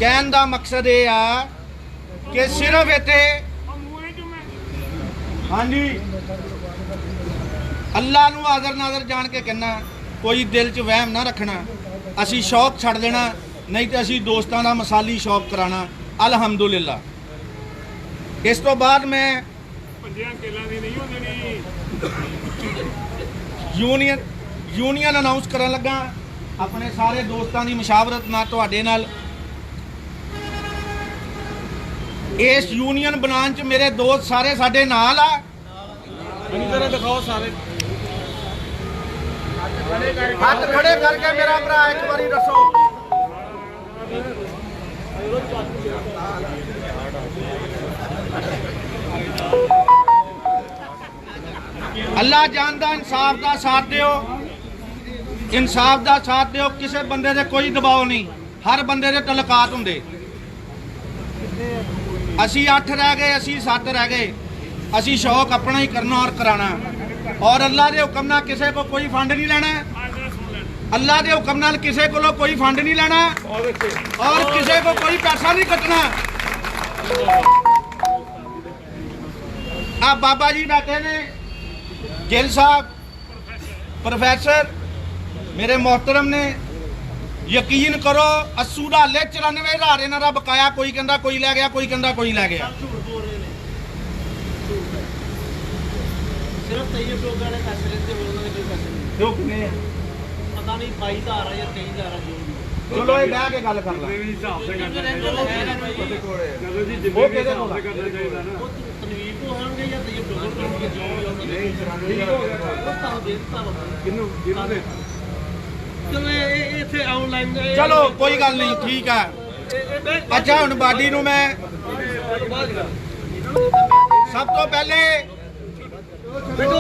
ਕਹਿਣ ਦਾ ਮਕਸਦ ਇਹ ਆ ਕਿ ਸਿਰਫ ਇੱਥੇ ਹਾਂਜੀ ਅੱਲਾ ਨੂੰ ਹਾਜ਼ਰ ਨਾਜ਼ਰ ਜਾਣ ਕੇ ਕਹਿਣਾ, ਕੋਈ ਦਿਲ 'ਚ ਵਹਿਮ ਨਾ ਰੱਖਣਾ। ਅਸੀਂ ਸ਼ੌਕ ਛੱਡ ਦੇਣਾ, ਨਹੀਂ ਤੇ ਅਸੀਂ ਦੋਸਤਾਂ ਦਾ ਮਸਾਲੀ ਸ਼ੌਕ ਕਰਾਣਾ। ਅਲਹਮਦੁਲਿਲਾ। ਇਸ ਤੋਂ ਬਾਅਦ ਮੈਂ ਪੰਜਿਆਂ ਕੇਲਾਂ ਦੀ ਨਹੀਂ ਹੁੰਦੀ ਯੂਨੀਅਨ ਅਨਾਉਂਸ ਕਰਨ ਲੱਗਾ ਆਪਣੇ ਸਾਰੇ ਦੋਸਤਾਂ ਦੀ ਮਸ਼ਾਵਰਤ ਨਾਲ, ਤੁਹਾਡੇ ਨਾਲ। ਇਸ ਯੂਨੀਅਨ ਬਣਾਉਣ 'ਚ ਮੇਰੇ ਦੋਸਤ ਸਾਰੇ ਸਾਡੇ ਨਾਲ ਆ। ਦਿਖਾਓ ਸਾਰੇ ਹੱਥ ਖੜੇ ਕਰਕੇ ਮੇਰਾ ਭਰਾ ਇੱਕ ਵਾਰੀ ਦੱਸੋ। ਅੱਲਾ ਜਾਣਦਾ, ਇਨਸਾਫ ਦਾ ਸਾਥ ਦਿਓ, ਇਨਸਾਫ ਦਾ ਸਾਥ ਦਿਓ। ਕਿਸੇ ਬੰਦੇ ਦੇ ਕੋਈ ਦਬਾਅ ਨਹੀਂ, ਹਰ ਬੰਦੇ ਦੇ ਤਲਕਾਤ ਹੁੰਦੇ। ਅਸੀਂ 8 ਰਹਿ ਗਏ, ਅਸੀਂ 7 ਰਹਿ ਗਏ। ਅਸੀਂ ਸ਼ੌਕ ਆਪਣਾ ਹੀ ਕਰਨਾ ਔਰ ਕਰਾਣਾ, ਔਰ ਅੱਲਾ ਦੇ ਹੁਕਮ ਨਾਲ ਕਿਸੇ ਕੋ ਕੋਈ ਫੰਡ ਨਹੀਂ ਲੈਣਾ। ਅੱਲਾ ਦੇ ਹੁਕਮ ਨਾਲ ਕਿਸੇ ਕੋਲੋਂ ਕੋਈ ਫੰਡ ਨਹੀਂ ਲੈਣਾ ਔਰ ਕਿਸੇ ਕੋ ਕੋਈ ਪੈਸਾ ਨਹੀਂ ਕੱਟਣਾ। ਆ ਬਾਬਾ ਜੀ ਬੈਠੇ ਨੇ, ਗਿੱਲ ਸਾਹਿਬ प्रोफेसर मेरे मोहतरम ने, यकीन करो 80 ਦਾ ਹਲੇ 94,000 ਇਹਨਾਂ ਦਾ ਬਕਾਇਆ। ਕੋਈ ਕਹਿੰਦਾ ਕੋਈ ਲੈ ਗਿਆ, ਕੋਈ ਕਹਿੰਦਾ ਕੋਈ ਲੈ ਗਿਆ। सिर्फ तैयब लोग ने पैसे लेते हुए उन्होंने कोई पैसे नहीं ਕਿਉਂ ਕਿੰਨੇ ਆ? पता नहीं 22,000 या 23,000 जो भी ਚਲੋ ਇਹ ਬਹਿ ਕੇ ਗੱਲ ਕਰ ਲਾ। ਉਹ ਕਿਹਦੇ ਕੋਲ ਆ? तनवीर को होंगे या तैयब लोग होंगे जो चलो इतने ऑनलाइन ਚਲੋ ਕੋਈ ਗੱਲ ਨਹੀਂ, ਠੀਕ ਹੈ। ਅੱਛਾ ਹੁਣ ਬਾਡੀ ਨੂੰ ਮੈਂ ਸਭ ਤੋਂ ਪਹਿਲੇ बैठो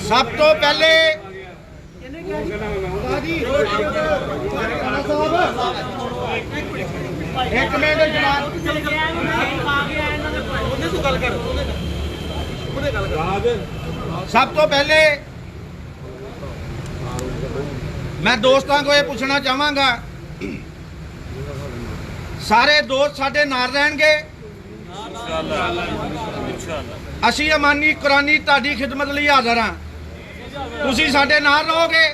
ਸਭ ਤੋਂ ਪਹਿਲੇ ਇੱਕ ਮਿੰਟ ਜਨਾਬ, ਸਭ ਤੋਂ ਪਹਿਲੇ ਮੈਂ ਦੋਸਤਾਂ को ਇਹ ਪੁੱਛਣਾ ਚਾਹਾਂਗਾ, ਸਾਰੇ ਦੋਸਤ ਸਾਡੇ ਨਾਲ ਰਹਿਣਗੇ? ਅਸੀਂ ਅਮਾਨੀ ਕੁਰਾਨੀ ਤੁਹਾਡੀ ਖਿਦਮਤ ਲਈ ਹਾਜ਼ਰ ਹਾਂ। ਤੁਸੀਂ ਸਾਡੇ ਨਾਲ ਰਹੋਗੇ?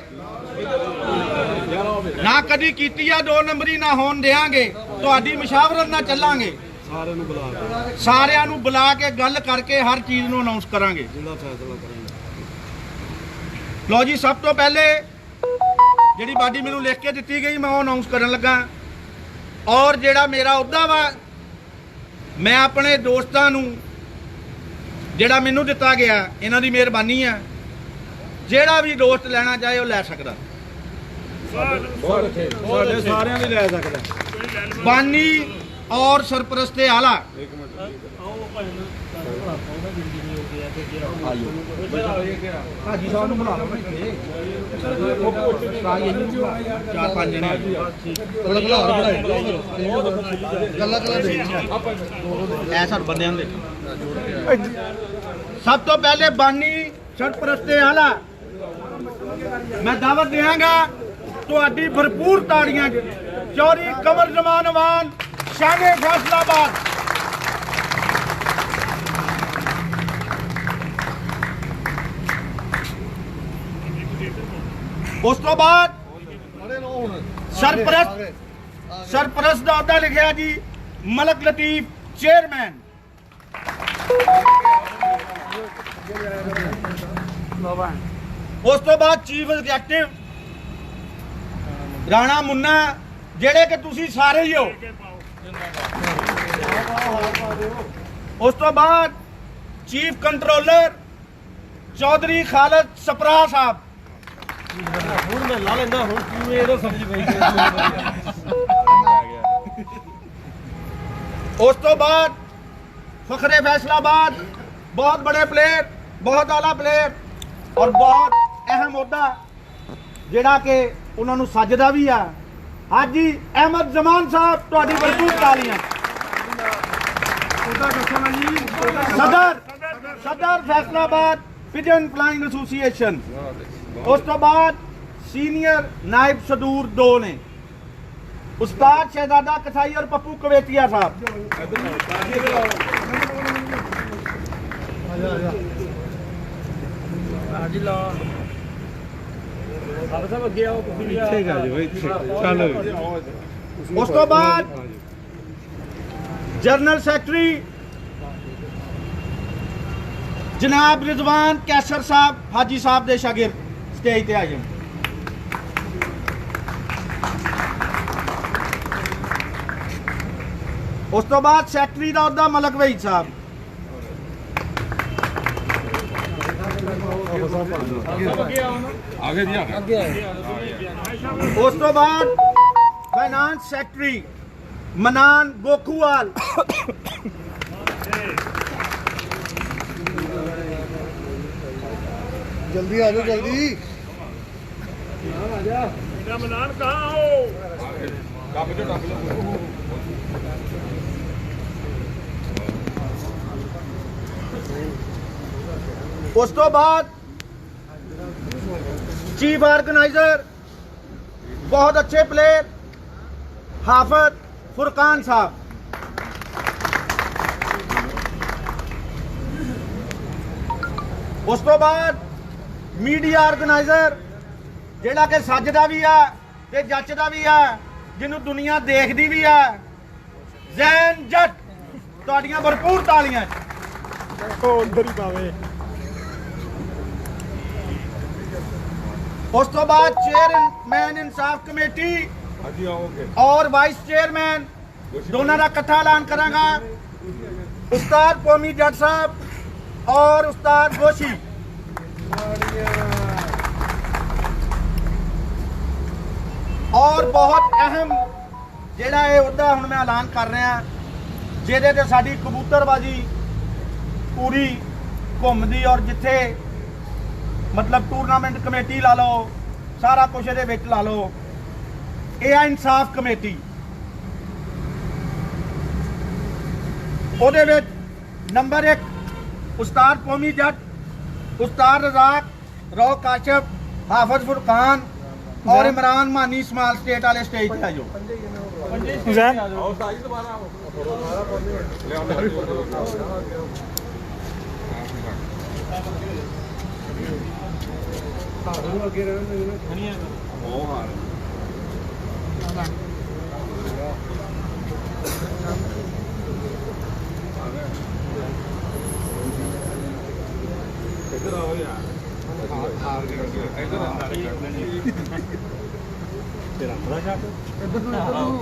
ਨਾ ਕਦੀ ਕੀਤੀ ਆ 2 ਨੰਬਰੀ ਨਾ ਹੋਣ ਦੇਾਂਗੇ। ਤੁਹਾਡੀ ਮਸ਼ਾਵਰਤ ਨਾਲ ਚੱਲਾਂਗੇ। ਸਾਰਿਆਂ ਨੂੰ ਬੁਲਾ ਕੇ ਗੱਲ ਕਰਕੇ ਹਰ ਚੀਜ਼ ਨੂੰ ਅਨਾਉਂਸ ਕਰਾਂਗੇ। ਲਓ ਜੀ, ਸਭ ਤੋਂ ਪਹਿਲੇ ਜਿਹੜੀ ਬਾਡੀ ਮੈਨੂੰ ਲਿਖ ਕੇ ਦਿੱਤੀ ਗਈ ਮੈਂ ਉਹ ਅਨਾਉਂਸ ਕਰਨ ਲੱਗਾ। ਔਰ ਜਿਹੜਾ ਮੇਰਾ ਅਹੁਦਾ ਵਾ, ਮੈਂ ਆਪਣੇ ਦੋਸਤਾਂ ਨੂੰ ਜਿਹੜਾ ਮੈਨੂੰ ਦਿੱਤਾ ਗਿਆ, ਇਹਨਾਂ ਦੀ ਮਿਹਰਬਾਨੀ ਆ। ਜਿਹੜਾ ਵੀ ਦੋਸਤ ਲੈਣਾ ਚਾਹੇ ਉਹ ਲੈ ਸਕਦਾ, ਸਾਡੇ ਸਾਰਿਆਂ ਦੀ ਲੈ ਸਕਦਾ। ਬਾਨੀ ਔਰ ਸਰਪ੍ਰਸਤੇ ਆਲਾ। ਹਾਜੀ ਸਾਹਿਬ ਨੂੰ ਬੁਲਾ ਲਓ ਨਾ ਇੱਥੇ। 4-5 ਜਣੇ ਐ ਸਾਡੇ ਬੰਦਿਆਂ ਦੇ। ਸਭ ਤੋਂ ਪਹਿਲੇ ਬਾਨੀ ਸਰਪ੍ਰਸਤੇ ਆਲਾ ਮੈਂ ਦਾਵਤ ਦਿਆਂਗਾ ਤੁਹਾਡੀ ਭਰਪੂਰ ਤਾੜੀਆਂ 'ਚ। ਚੌਧਰੀ ਕਮਰ ਜ਼ਮਾਨ ਅਵਾਨ, ਸ਼ਾਨੇ ਫੈਸਲਾਬਾਦ। ਉਸ ਤੋਂ ਬਾਅਦ ਸਰਪ੍ਰਸਤ ਦਾ ਅਹੁਦਾ ਲਿਖਿਆ ਜੀ ਮਲਕ ਲਤੀਫ, ਚੇਅਰਮੈਨ। ਉਸ ਤੋਂ ਬਾਅਦ ਚੀਫ ਐਗਜ਼ੈਕਟਿਵ ਰਾਣਾ ਮੁੰਨਾ, ਜਿਹੜੇ ਕਿ ਤੁਸੀਂ ਸਾਰੇ ਹੀ ਹੋ। ਉਸ ਤੋਂ ਬਾਅਦ ਚੀਫ ਕੰਟਰੋਲਰ ਚੌਧਰੀ ਖਾਲਦ ਸਪਰਾ ਸਾਹਿਬ। ਹੁਣ ਮੈਂ ਲਾ ਲੈਂਦਾ, ਹੁਣ ਕਿਉਂ ਇਹਦਾ ਸਮਝ ਪਈ। ਉਸ ਤੋਂ ਬਾਅਦ ਫਖਰੇ ਫੈਸਲਾਬਾਦ, ਬਹੁਤ ਬੜੇ ਪਲੇਅਰ, ਬਹੁਤ ਆਲਾ ਪਲੇਅਰ ਔਰ ਬਹੁਤ ਅਹਿਮ ਅਹੁਦਾ ਜਿਹੜਾ ਕਿ ਉਹਨਾਂ ਨੂੰ ਸੱਜਦਾ ਵੀ ਆ, ਹਾਜੀ ਅਹਿਮਦ ਜ਼ਮਾਨ ਸਾਹਿਬ। ਤੁਹਾਡੀ ਭਰਪੂਰ ਤਾਲੀਆਂ। ਸਦਰ ਫੈਸਲਾਬਾਦ ਪਿਜਨ ਫਲਾਈਂਗ ਐਸੋਸੀਏਸ਼ਨ। ਉਸ ਤੋਂ ਬਾਅਦ ਸੀਨੀਅਰ ਨਾਇਬ ਸਦੂਰ 2 ਨੇ, ਉਸਤਾਦ ਸ਼ਹਿਜ਼ਾਦਾ ਕਸਾਈ ਔਰ ਪੱਪੂ ਕਵੇਤੀਆ ਸਾਹਿਬ। ਉਸ ਤੋਂ ਬਾਅਦ ਜਨਰਲ ਸੈਕਟਰੀ ਜਨਾਬ ਰਿਜ਼ਵਾਨ ਕੈਸਰ ਸਾਹਿਬ, ਹਾਜੀ ਸਾਹਿਬ ਦੇ ਸ਼ਾਗਿਰਦ, ਸਟੇਜ ਤੇ ਆ ਜਾਣ। ਉਸ ਤੋਂ ਬਾਅਦ ਸੈਕਟਰੀ ਦਾ ਅਹੁਦਾ ਮਲਕ ਵਹੀਦ ਸਾਹਿਬ। आगे जी आगे ਉਸ ਤੋਂ ਬਾਅਦ ਫਾਈਨਾਂਸ ਸੈਕਟਰੀ ਮਨਾਨ ਗੋਖੂਵਾਲ, जल्दी आ जाओ जल्दी। मनान कहाँ हो? ਉਸ ਤੋਂ ਬਾਅਦ ਚੀਫ ਆਰਗੇਨਾਈਜ਼ਰ ਬਹੁਤ ਅੱਛੇ ਪਲੇਅਰ ਹਾਫਿਜ਼ ਫੁਰਕਾਨ ਸਾਹਿਬ। ਉਸ ਤੋਂ ਬਾਅਦ ਮੀਡੀਆ ਆਰਗੇਨਾਈਜ਼ਰ ਜਿਹੜਾ ਕਿ ਸੱਜਦਾ ਵੀ ਆ ਤੇ ਜੱਚਦਾ ਵੀ ਆ, ਜਿਹਨੂੰ ਦੁਨੀਆ ਦੇਖਦੀ ਵੀ ਆ, ਜ਼ੈਨ ਜੱਟ, ਤੁਹਾਡੀਆਂ ਭਰਪੂਰ ਤਾਲੀਆਂ। ਉਸ ਤੋਂ ਬਾਅਦ ਚੇਅਰਮੈਨ ਇਨਸਾਫ ਕਮੇਟੀ और वाइस चेयरमैन दोनों का इकट्ठा ऐलान करांगा, उस्ताद कौमी जट साहब और उस्ताद गोशी। और बहुत अहम जेड़ा है उहदा हुण मैं ऐलान कर रहा, जिहदे ते साडी कबूतरबाजी पूरी घुमदी और जिथे मतलब टूरनामेंट कमेटी ला लो, सारा कुछ इहदे विच ला लो, ਇਹ ਆ ਇਨਸਾਫ ਕਮੇਟੀ। ਉਹਦੇ ਵਿੱਚ ਨੰਬਰ 1 ਉਸਤਾਦ ਕੌਮੀ ਜੱਟ, ਉਸਤਾਦ ਰਜ਼ਾਕ, ਰੌ ਕਾਸ਼ਫ, ਹਾਫਿਜ਼ ਫੁਰਕਾਨ और इमरान मानी स्मॉल स्टेट वाले स्टेज पे आयो।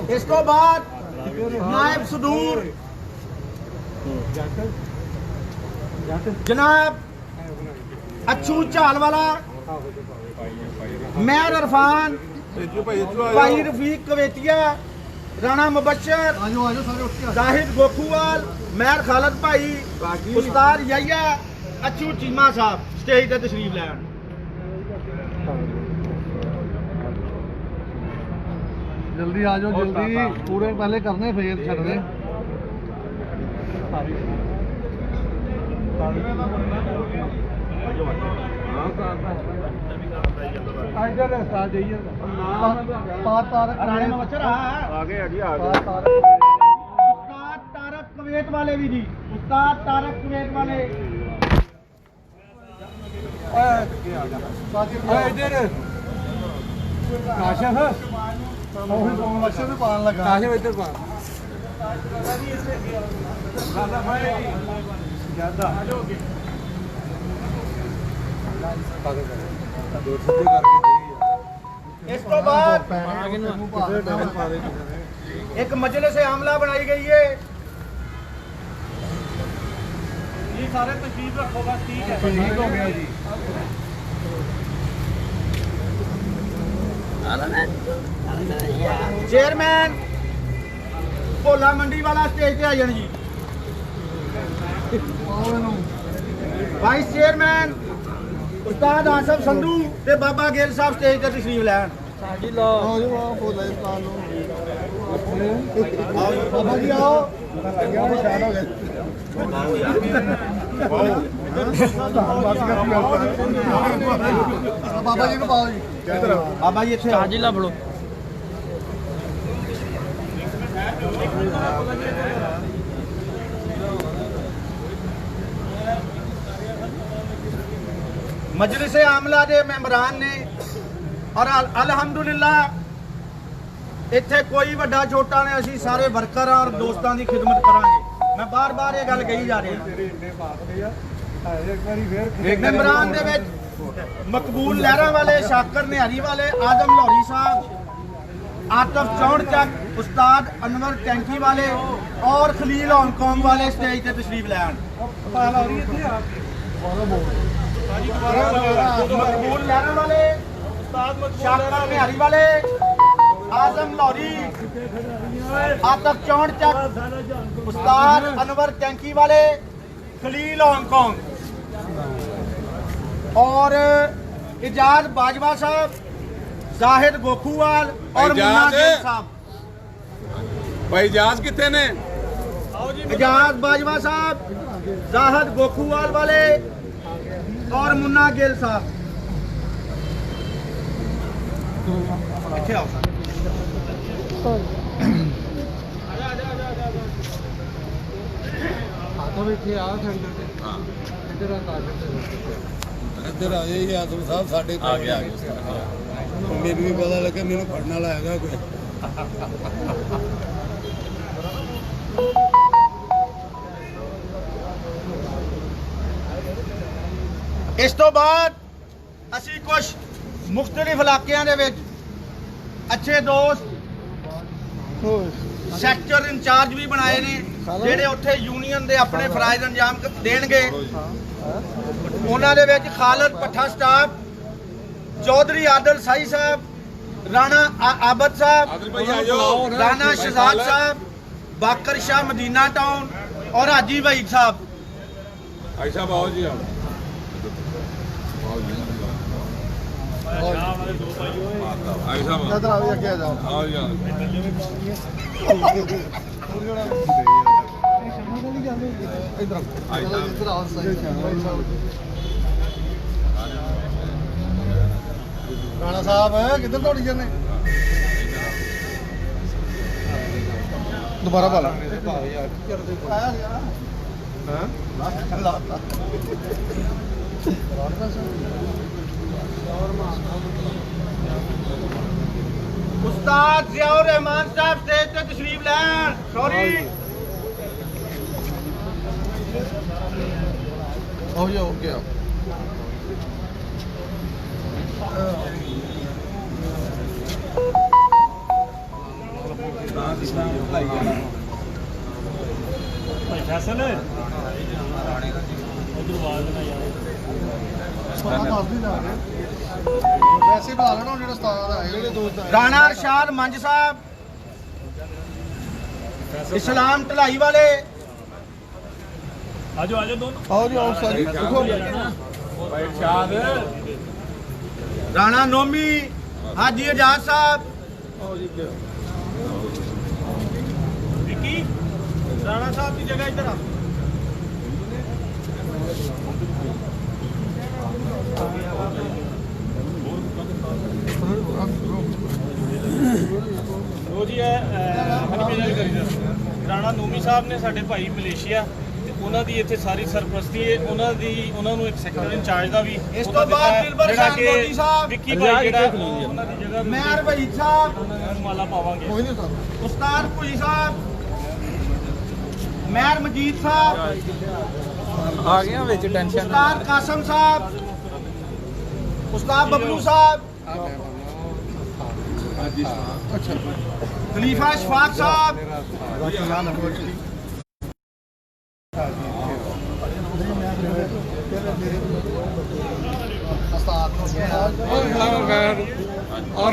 इस तो बाद नायब सदूर जनाब अच्छू झालवाला, मेहर इरफान, भाई रफीक कवेतिया, राणा मुबशर, जाहिद गोखूवाल, मेहर खालद भाई, उस्ताद याया, अच्छू चीमा साहब स्टेज पर तशरीफ लैन। जल्दी आ जाओ जल्दी, पूरे पहले करने फिर छड़ने। उस्ताद तारक कुवैत वाले भी जी, उस्ताद तारक कुवैत वाले इधर काशिफ मशहूर में पान लगा, काशिफ इधर पान इस तो बाद एक मजलिस आमला बनाई गई है। ये सारे तशरीफ रखो बस, ठीक है, ठीक हो गया जी। चेयरमैन भोला मंडी वाला स्टेज पे आ जान जी। वाइस चेयरमैन उस्ताद आसफ संधू ते बाबा गेल साहब स्टेज पे तशरीफ लैन। बाबा जी आओ, बाबा जी को पाओ जी, बाबा जी इत्थे हाजिर ला फड़ो। मजलिस आमला के मेंबरान ने और अलहमदुलिल्लाह इत्थे कोई वड्डा छोटा ने, असी सारे वर्कर और दोस्तों की खिदमत करांगे। मैं बार बार ये गल कही जा रही हूं। मेंबरान दे विच मकबूल लहरा वाले, शाकर निहारी वाले, आदम लाहौरी साहब, आतफ चौड़ चक, उस्ताद अनवर टैंकी वाले और खलील हांगकॉन्ग वाले स्टेज पे तशरीफ लैन। मकबूल लहरा वाले, उस्ताद मकबूल शाकर निहारी वाले, आजम लाहौरी, आतफ चौड़ चक, उस्ताद अनवर टैंकी वाले, खलील हांगकांग और इजाज बाजवा साहब, जाहिद गोखूवाल और मुन्ना गिल साहब। भाई जहाज कितने ने? इजाज बाजवा साहब, जाहिद गोखूवाल वाले और मुन्ना गिल साहब। इत्थे आओ सर। ਇੱਧਰ ਆ ਜਾਈਏ ਆਦਮ ਸਾਹਿਬ ਸਾਡੇ ਕੋਲ। ਆ ਗਿਆ ਮੈਨੂੰ ਵੀ ਪਤਾ ਲੱਗਾ ਮੈਨੂੰ ਫੜਨ ਵਾਲਾ ਹੈਗਾ ਕੋਈ। ਇਸ ਤੋਂ ਬਾਅਦ ਅਸੀਂ ਕੁਝ ਮੁxtਲਿਫ ਇਲਾਕਿਆਂ ਦੇ ਵਿੱਚ ਅੱਛੇ ਦੋਸਤ ਸੈਕਟਰ ਇੰਚਾਰਜ ਵੀ ਬਣਾਏ ਨੇ, ਜਿਹੜੇ ਉੱਥੇ ਯੂਨੀਅਨ ਦੇ ਆਪਣੇ ਫਰਾਇਜ਼ ਅੰਜਾਮ ਦੇਣਗੇ। ਉਹਨਾਂ ਦੇ ਵਿੱਚ ਖਾਲਦ ਪੱਠਾ ਸਟਾਫ, ਚੌਧਰੀ ਆਦਲ ਸਾਈ ਸਾਹਿਬ, ਰਾਣਾ ਆਬਦ ਸਾਹਿਬ, ਰਾਣਾ ਸ਼ਹਜ਼ਾਦ ਸਾਹਿਬ, ਬਾਕਰ ਸ਼ਾਹ ਮਦੀਨਾ टाउन और हाजी वहीद साहब। ऐसा बाबू जी आओ। ऐसा ਇੱਧਰ ਆਓ ਅੱਗੇ ਆ ਜਾਓ। आओ जी आओ। ਇੱਧਰ ਆਓ ਸਹੀ ਰਾਣਾ ਸਾਹਿਬ ਕਿੱਧਰ ਦੌੜੀ ਜਾਂਦੇ? ਦੁਬਾਰਾ ਪਾ ਲਾ। ਆਇਆ ਯਾਰ ਹਾਂ ਲਾਤਾ उस्ताद जियाउर रहमान साहब स्टेज पे तशरीफ लैन। सॉरी हो जाओ ओके आओ। ਭਾਈ ਫੈਸਲ ਉਧਰ ਆਵਾਜ਼ ਨਾ ਯਾਰ ਵੈਸੇ ਬੁਲਾ ਲੈਣਾ ਜਿਹੜਾ ਉਸਤਾਦ ਆਏ ਜਿਹੜੇ ਦੋਸਤ ਆਏ। राणा अरशाद मंज साहब, इस्लाम ढलाई वाले, ਆਜੋ ਦੋਨੋਂ आओ जी आओ सारी देखो भाई शाद राणा नोमी, हाजी एजाज साहब, विक्की राणा साहब की जगह इधर आ। ਲੋ ਜੀ ਰਾਣਾ ਨੋਮੀ ਸਾਹਿਬ ਨੇ ਸਾਡੇ ਭਾਈ ਮਲੇਸ਼ੀਆ ਤੇ ਉਹਨਾਂ ਦੀ ਇੱਥੇ ਸਾਰੀ ਸਰਪ੍ਰਸਤੀ ਹੈ। ਉਹਨਾਂ ਨੂੰ ਇੱਕ ਸੈਕਟਰ ਇੰਚਾਰਜ ਦਾ ਵੀ ਇਸ ਤੋਂ ਬਾਅਦ ਦਿਲਬਰ ਜਿਹੜਾ ਖਾਨ ਕਿ ਮੋਦੀ ਸਾਹਿਬ, ਵਿੱਕੀ ਭਾਈ ਜਿਹੜਾ ਉਹਨਾਂ ਦੀ ਜਗ੍ਹਾ मेहर वहीद साहब, ਉਹਨਾਂ ਨੂੰ ਮਾਲਾ ਪਾਵਾਂਗੇ। कोई नहीं उस्ताद। उस्ताद भुजी साहब, मेहर मजीद साहब, आ गया विच टेंशन। उस्ताद कासम साहब, उस्ताद बबलू साहब, अच्छा खलीफा शफाक साहब, उस्ताद और